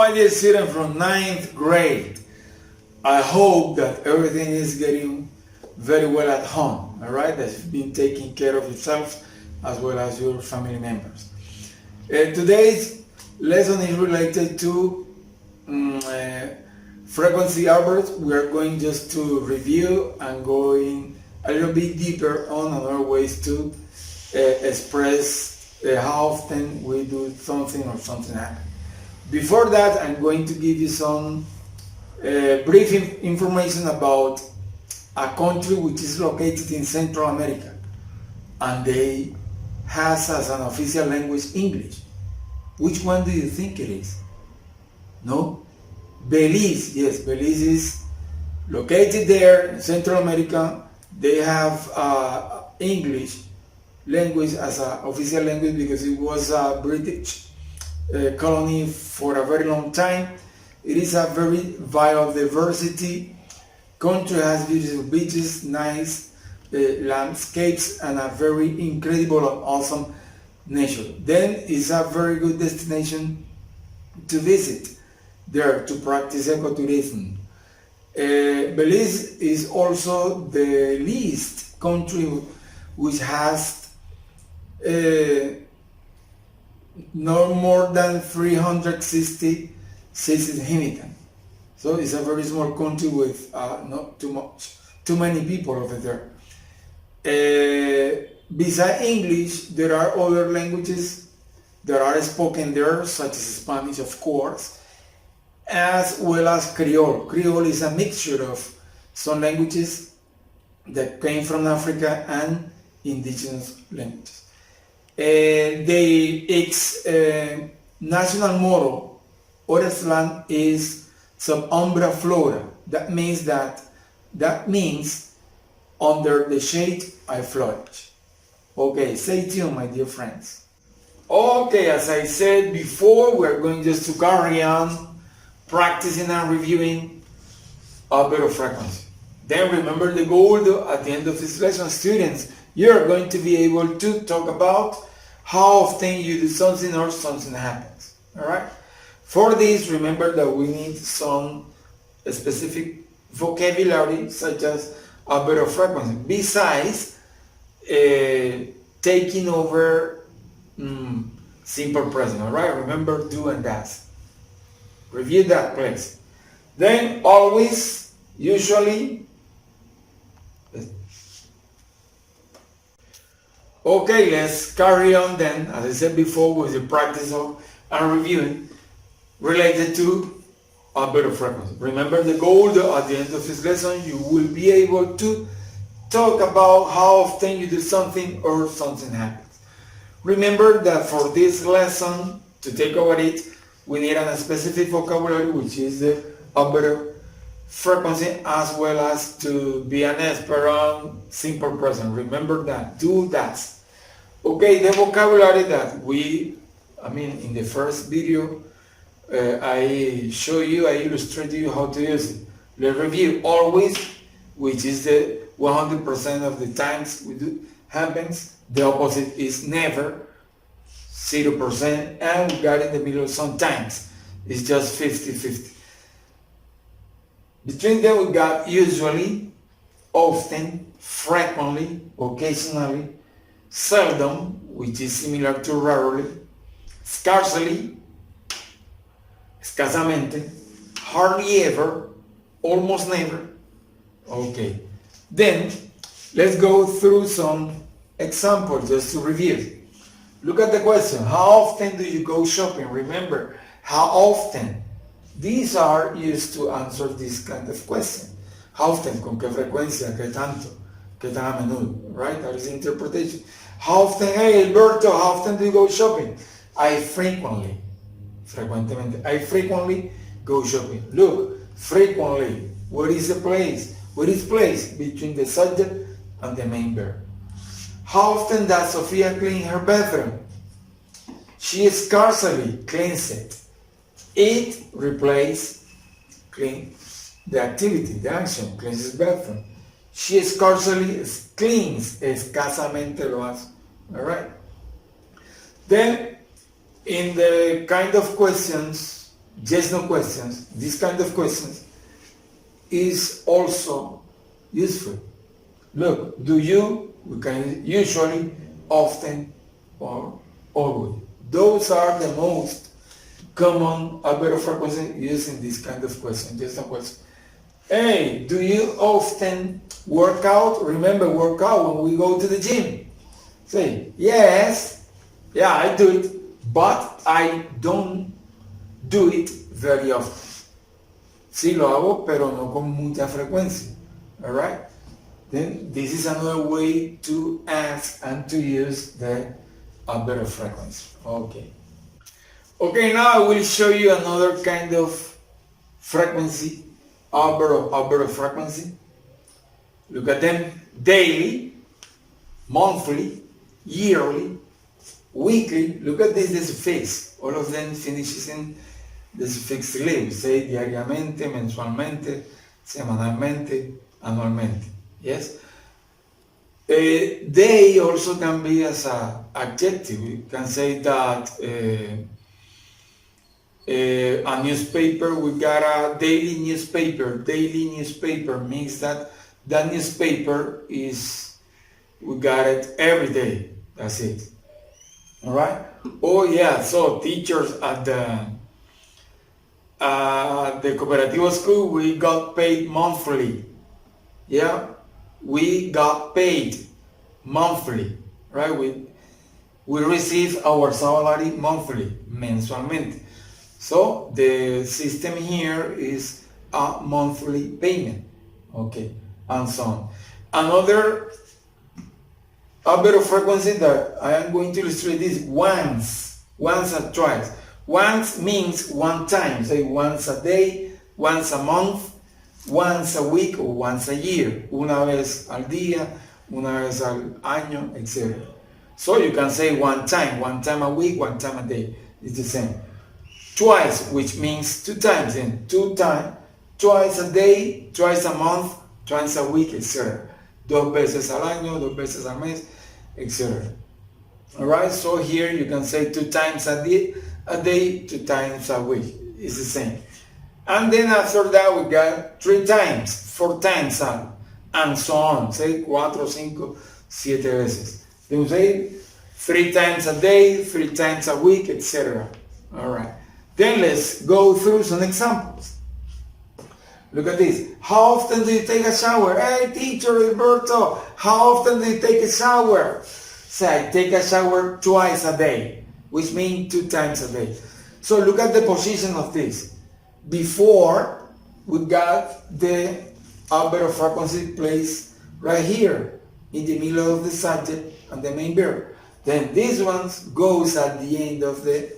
my dear student from ninth grade. I hope that everything is getting very well at home, all right? That you've been taking care of yourself as well as your family members. Today's lesson is related to frequency Adverds. We are going just to review and going a little bit deeper on other ways to express how often we do something or something happens. Before that, I'm going to give you some brief information about a country which is located in Central America, and they has as an official language English. Which one do you think it is? No? Belize. Yes, Belize is located there in Central America. They have English language as an official language because it was a British colony for a very long time. It is a very biodiversity country, has beautiful beaches, nice landscapes, and a very incredible and awesome nature. Then it's a very good destination to visit there to practice ecotourism. Belize is also the least country which has no more than 360 inhabitants. So it's a very small country with not too many people over there. Besides English, there are other languages that are spoken there, such as Spanish, of course, as well as Creole. Creole is a mixture of some languages that came from Africa and indigenous languages. Its national motto, Oresland, is Sub Umbra Flora. That means under the shade I flourish. Okay, stay tuned, my dear friends. Okay, as I said before, we're going just to carry on practicing and reviewing a bit of frequency. Then remember the goal at the end of this lesson, students. You're going to be able to talk about how often you do something or something happens. Alright? For this, remember that we need some specific vocabulary, such as a bit of frequency, besides taking over simple present. Alright? Remember do and does. Review that, please. Then always, usually. Okay, let's carry on then, as I said before, with the practice of and reviewing related to a bit of frequency. Remember the goal at the end of this lesson, you will be able to talk about how often you do something or something happens. Remember that for this lesson, to take over it, we need a specific vocabulary, which is the a bit of frequency, as well as to be an expert on simple present. Remember that, do that. Okay, the vocabulary that in the first video, I illustrate you how to use it. Let's review always, which is the 100% of the times we do happens. The opposite is never, 0%, and we got in the middle sometimes. It's just 50-50. Between them we got usually, often, frequently, occasionally, seldom, which is similar to rarely, scarcely, escasamente, hardly ever, almost never. Okay, then let's go through some examples just to review. Look at the question, how often do you go shopping? Remember, how often? These are used to answer this kind of question. How often? ¿Con qué frecuencia? ¿Qué tanto? ¿Qué tan a menudo? Right? That is the interpretation. How often? Hey, Alberto, how often do you go shopping? I frequently. Frecuentemente. I frequently go shopping. Look, frequently. Where is the place? Where is place? Between the subject and the main verb. How often does Sofia clean her bathroom? She scarcely cleans it. It replaces clean the activity, the action, cleans the bathroom. She scarcely cleans, escasamente lo hace. Alright? Then, in the kind of questions yes no questions, this kind of questions is also useful. Look, do you, we can usually, often, or always. Those are the most common adverb of frequency used in this kind of question, just a question. Hey, do you often work out? Remember, work out when we go to the gym. Say, yes, yeah, I do it, but I don't do it very often. Sí lo hago, pero no con mucha frecuencia. Alright? Then this is another way to ask and to use the adverb of frequency. Okay. Okay, now I will show you another kind of frequency, adverb of frequency. Look at them. Daily, monthly, yearly, weekly. Look at this suffix. All of them finishes in the suffix "ly". Say diariamente, mensualmente, semanalmente, anualmente. Yes? Day also can be as an adjective. You can say that a newspaper, we got a daily newspaper. Daily newspaper means that that newspaper is, we got it every day. That's it. Alright? Oh yeah, so teachers at the cooperative school, we got paid monthly. Yeah, we got paid monthly, right? We receive our salary monthly, mensualmente. So the system here is a monthly payment, okay, and so on. Another adverb of frequency that I am going to illustrate is once and twice. Once means one time, say once a day, once a month, once a week, or once a year. Una vez al día, una vez al año, etc. So you can say one time a week, one time a day. It's the same. Twice, which means two times, and twice a day, twice a month, twice a week, etc. Dos veces al año, dos veces al mes, etc. Alright, so here you can say two times a day, two times a week. It's the same. And then after that we got three times, four times, and so on. Say cuatro, cinco, siete veces. Then we say three times a day, three times a week, etc. Alright. Then let's go through some examples. Look at this. How often do you take a shower? Hey, teacher Alberto, how often do you take a shower? Say, I take a shower twice a day, which means two times a day. So look at the position of this. Before, we got the adverb of frequency placed right here, in the middle of the subject and the main verb. Then this one goes at the end of the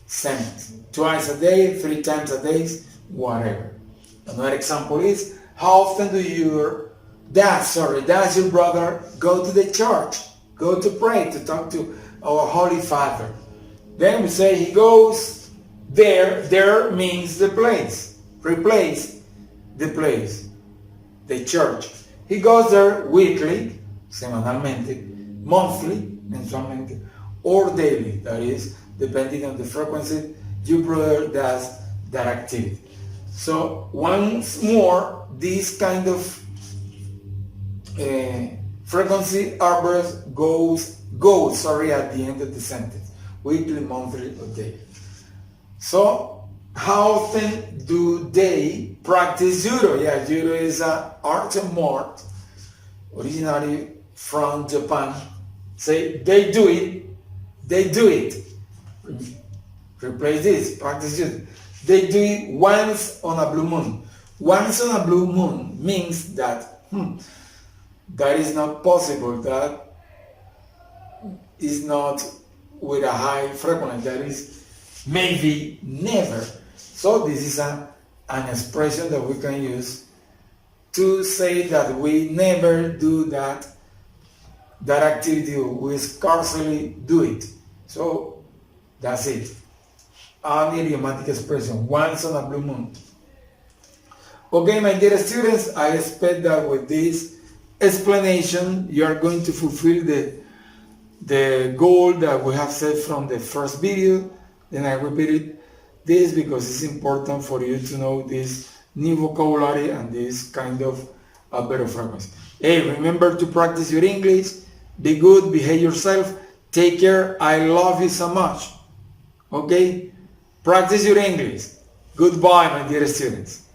sentence. Twice a day, three times a day, whatever. Another example is, how often do your your brother go to the church, go to pray, to talk to our Holy Father? Then we say he goes there. There means the place. Replace the place, the church. He goes there weekly, semanalmente, monthly, mensualmente, or daily. That is, depending on the frequency your brother does that activity. So once more, this kind of frequency adverbs goes at the end of the sentence, weekly, monthly, or daily. So how often do they practice judo? Yeah, judo is an art and sport originally from Japan. Say they do it. Replace this, practice judo. They do it once on a blue moon. Once on a blue moon means that that is not possible. That is not with a high frequency. That is maybe never. So this is an expression that we can use to say that we never do that activity. We scarcely do it. So that's it. An idiomatic expression, once on a blue moon. Okay, my dear students, I expect that with this explanation you are going to fulfill the goal that we have set from the first video. Then I repeat it. this because it's important for you to know this new vocabulary and this kind of adverb of frequency. Hey, remember to practice your English. Be good, behave yourself, take care, I love you so much. Okay? Practice your English. Goodbye, my dear students.